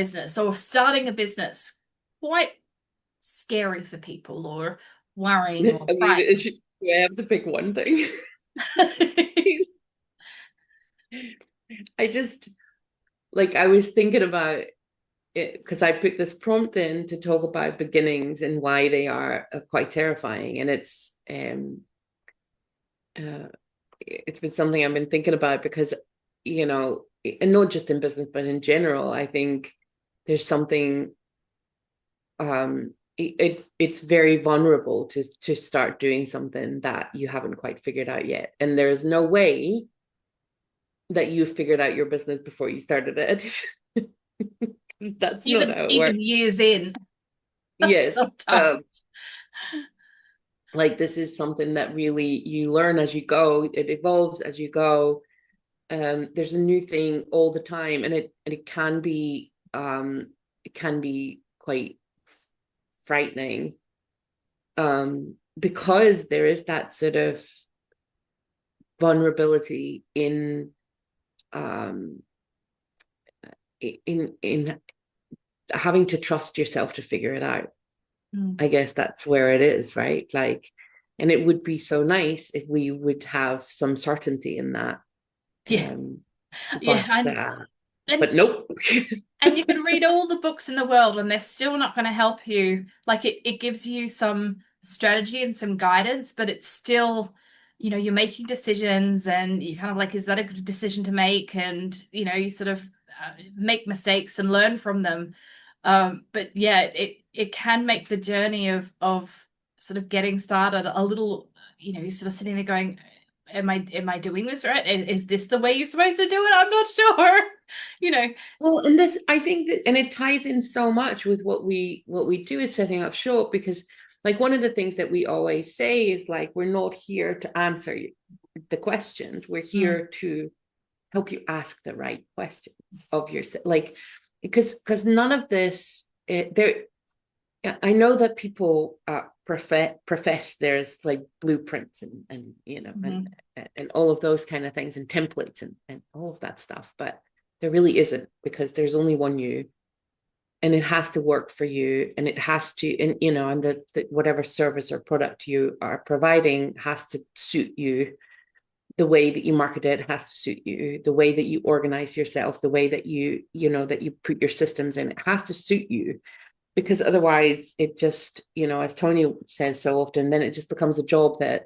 business or starting a business quite scary for people or worrying or I mean, frightening? do I have to pick one thing? I just like I was thinking about it because I put this prompt in to talk about beginnings and why they are quite terrifying, and uh, it's been something I've been thinking about because and not just in business but in general, I think there's something it's very vulnerable to start doing something that you haven't quite figured out yet, and there's no way that you figured out your business before you started it. That's not even how it works. even years in Yes. sometimes. Like this is something that really you learn as you go, it evolves as you go. There's a new thing all the time, and it can be quite frightening, because there is that sort of vulnerability um in having to trust yourself to figure it out. Mm. I guess that's where it is, right? Like, and it would be so nice if we would have some certainty in that. Yeah, Um, yeah, but and nope. and you can read all the books in the world and they're still not going to help you. Like it gives you some strategy and some guidance, but it's still, you're making decisions and you kind of like, is that a good decision to make? And, you sort of make mistakes and learn from them. But yeah, it can make the journey of sort of getting started a little, you're sort of sitting there going, am I doing this right? Is this the way you're supposed to do it? I'm not sure. You know, Well, and this, I think that, and it ties in so much with what we do is setting up shop, because like one of the things that we always say is like we're not here to answer the questions. We're Mm, here to help you ask the right questions of yourself. Like because none of this there. I know that people profess there's like blueprints and mhm. and all of those kind of things and templates and all of that stuff, but there really isn't, because there's only one you, and it has to work for you, and it has to, and and the whatever service or product you are providing has to suit you. The way that you market it has to suit you. The way that you organize yourself, the way that that you put your systems in, it has to suit you, because otherwise it just, as Tony says so often, then it just becomes a job that,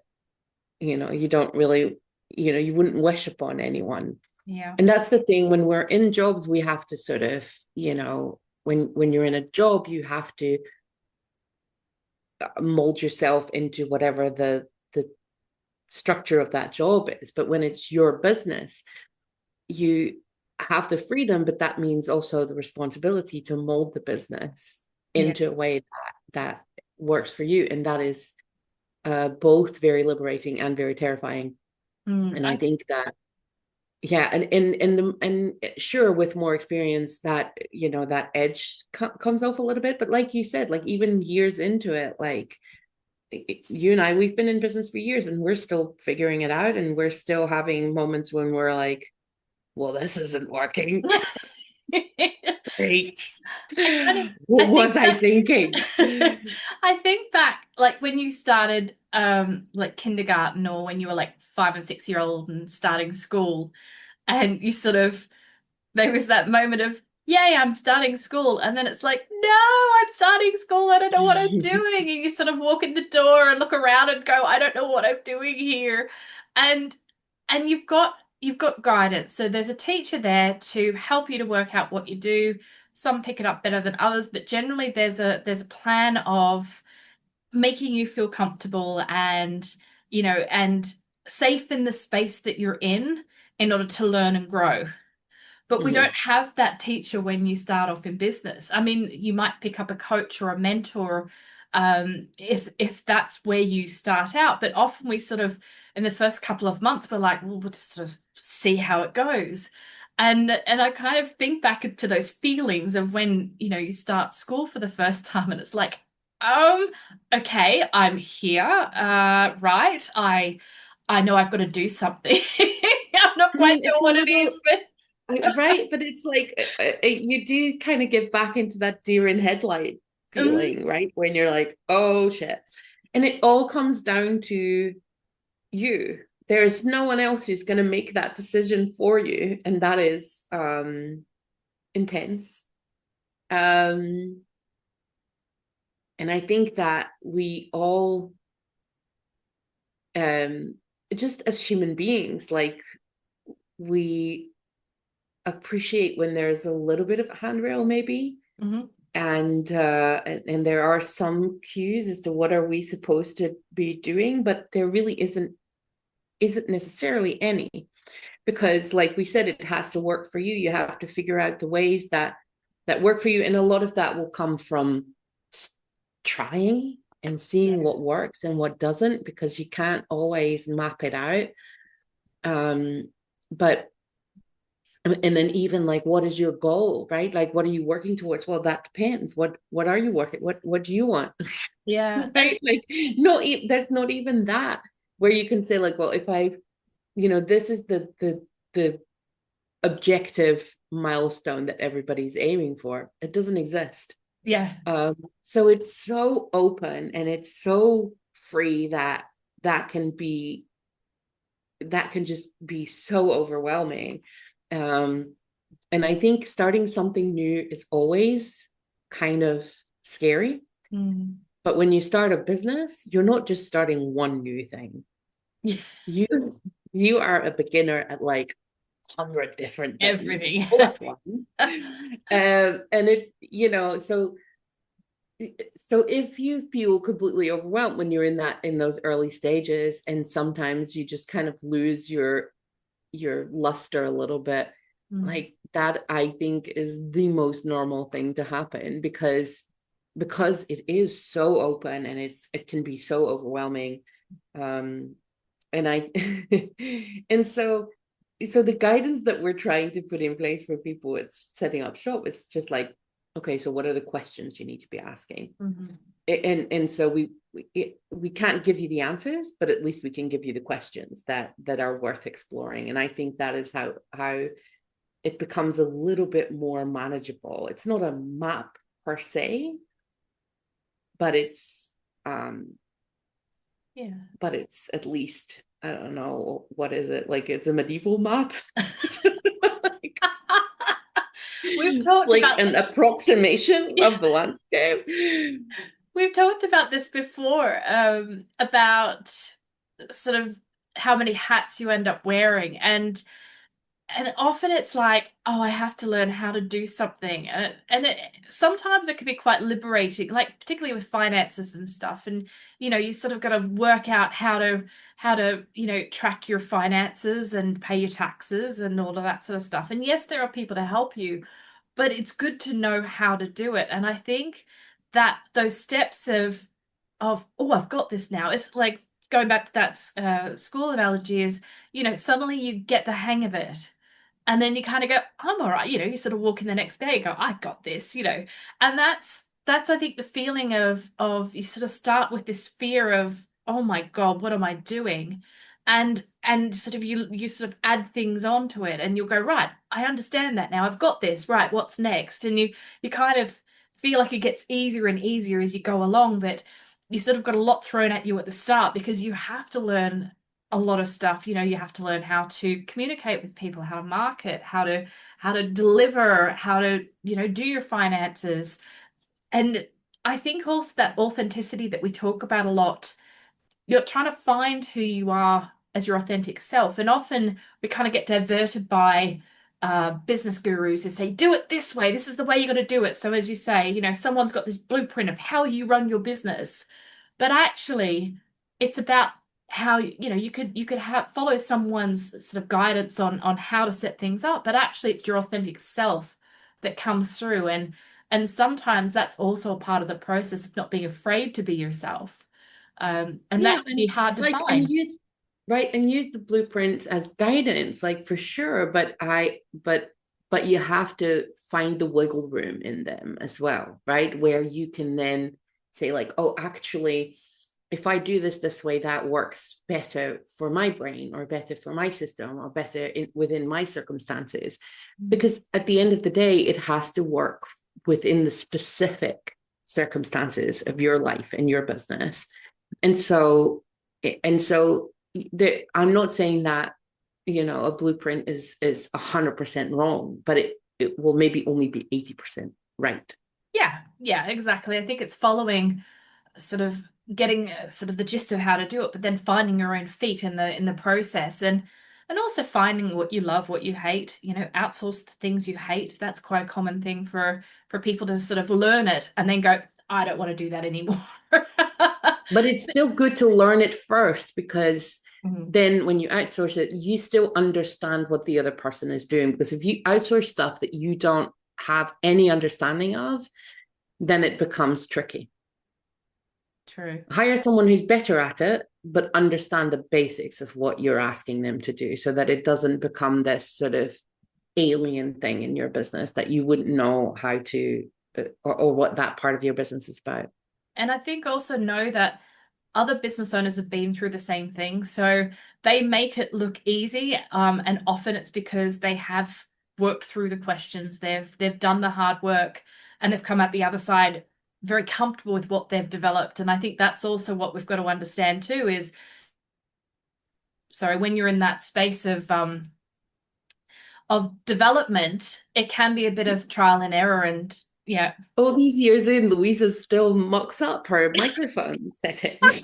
you don't really, you wouldn't wish upon anyone. Yeah. And that's the thing, when we're in jobs, we have to sort of, when you're in a job, you have to mold yourself into whatever the structure of that job is. But when it's your business, you have the freedom, but that means also the responsibility to mold the business Yeah. into a way that works for you, and that is both very liberating and very terrifying. Mm, And I think that, yeah, and sure, with more experience, that that edge comes off a little bit, but like you said, like even years into it, like you and I, we've been in business for years and we're still figuring it out, and we're still having moments when we're like, well, this isn't working. Great. I kind of I What think was I back thinking? I think back like when you started like kindergarten or when you were like 5 and 6 year old and starting school and you sort of there was that moment of yay, I'm starting school, and then it's like no, I'm starting school, I don't know what I'm doing, and you sort of walk in the door and look around and go, I don't know what I'm doing here. And you've got guidance. So there's a teacher there to help you to work out what you do. Some pick it up better than others, but generally there's a plan of making you feel comfortable and and safe in the space that you're in order to learn and grow. But we don't Mhm. have that teacher when you start off in business. I mean, you might pick up a coach or a mentor, if that's where you start out. But often we sort of, in the first couple of months, we're like, well, we'll just sort of see how it goes. And I kind of think back to those feelings of when, you start school for the first time and it's like, um, okay, I'm here. Right. I know I've got to do something. I'm not I quite mean, sure it's a what it little is, but. right? But it's like you do kind of get back into that deer in headlight Mhm. feeling, right? When you're like, oh shit. And it all comes down to you. There's no one else who's going to make that decision for you. And that is intense. Um, and I think that we all, um, just as human beings, like we appreciate when there's a little bit of a handrail, maybe. Mhm. And there are some cues as to what are we supposed to be doing, but there really isn't necessarily any, because like we said, it has to work for you. You have to figure out the ways that work for you, and a lot of that will come from trying and seeing Yeah. what works and what doesn't, because you can't always map it out. But and then even like, what is your goal, right? Like, what are you working towards? Well, that depends. What are you working, what do you want? Yeah. And Right, like, no, there's not even that where you can say like, well, if I, this is the objective milestone that everybody's aiming for. It doesn't exist. yeah. So it's so open and it's so free that that can be that can just be so overwhelming. um and I think starting something new is always kind of scary, Mm. but when you start a business, you're not just starting one new thing. Yeah. you you are a beginner at like 100 different things Everything. all at once. And it, so if you feel completely overwhelmed when you're in those early stages, and sometimes you just kind of lose your luster a little bit, Mm. like that, I think is the most normal thing to happen, because it is so open and it can be so overwhelming. um and I and so the guidance that we're trying to put in place for people with setting up shop is just like, okay, so what are the questions you need to be asking? Mhm. And so we can't give you the answers, but at least we can give you the questions that are worth exploring. And I think that is how it becomes a little bit more manageable. It's not a map per se, but um Yeah. it's at least, I don't know, what is it, like it's a medieval map. Like, We've it's talked like about an approximation of the landscape. we've talked about this before, about sort of how many hats you end up wearing, and often it's like, oh, I have to learn how to do something, and sometimes it can be quite liberating, like particularly with finances and stuff. And you sort of got to work out how to track your finances and pay your taxes and all of that sort of stuff. And yes, there are people to help you, but it's good to know how to do it. And I think that those steps of oh, I've got this now. It's like going back to that school analogy is, suddenly you get the hang of it. And then you kind of go, I'm all right. You sort of walk in the next day and go, I got this. And that's I think the feeling of you sort of start with this fear of, oh my God, what am I doing? And sort of you sort of add things onto it and you'll go, right, I understand that now. I've got this. Right, what's next? And you kind of feel like it gets easier and easier as you go along, but you sort of got a lot thrown at you at the start because you have to learn a lot of stuff. You have to learn how to communicate with people, how to market, how to deliver, how to, do your finances. And I think also that authenticity that we talk about a lot, you're trying to find who you are as your authentic self. And often we kind of get diverted by business gurus who say, do it this way. This is the way you got to do it. So as you say, someone's got this blueprint of how you run your business. But actually, it's about how you could have follow someone's sort of guidance on how to set things up, but actually it's your authentic self that comes through. And sometimes that's also a part of the process of not being afraid to be yourself. And Yeah, that can be and hard to like, and find. use right, and use the blueprints as guidance, like for sure. But you have to find the wiggle room in them as well, right? Where you can then say, like, oh, actually, if I do this way, that works better for my brain or better for my system or better within my circumstances. Because at the end of the day, it has to work within the specific circumstances of your life and your business. And so, I'm not saying that, a blueprint is 100% wrong, but it will maybe only be 80% right. Yeah, yeah, exactly. I think it's following sort of getting sort of the gist of how to do it, but then finding your own feet in the process and also finding what you love, what you hate, outsource the things you hate. That's quite a common thing for people to sort of learn it and then go, I don't want to do that anymore. But it's still good to learn it first, because Mhm. then when you outsource it, you still understand what the other person is doing. Because if you outsource stuff that you don't have any understanding of, then it becomes tricky. True. Hire someone who's better at it, but understand the basics of what you're asking them to do, so that it doesn't become this sort of alien thing in your business that you wouldn't know how to, or what that part of your business is about. And I think also know that other business owners have been through the same thing. So they make it look easy. And often it's because they have worked through the questions, they've done the hard work, and they've come out the other side very comfortable with what they've developed. And I think that's also what we've got to understand too is, sorry, when you're in that space of development, it can be a bit of trial and error and yeah. All these years in, Louisa still mucks up her microphone settings.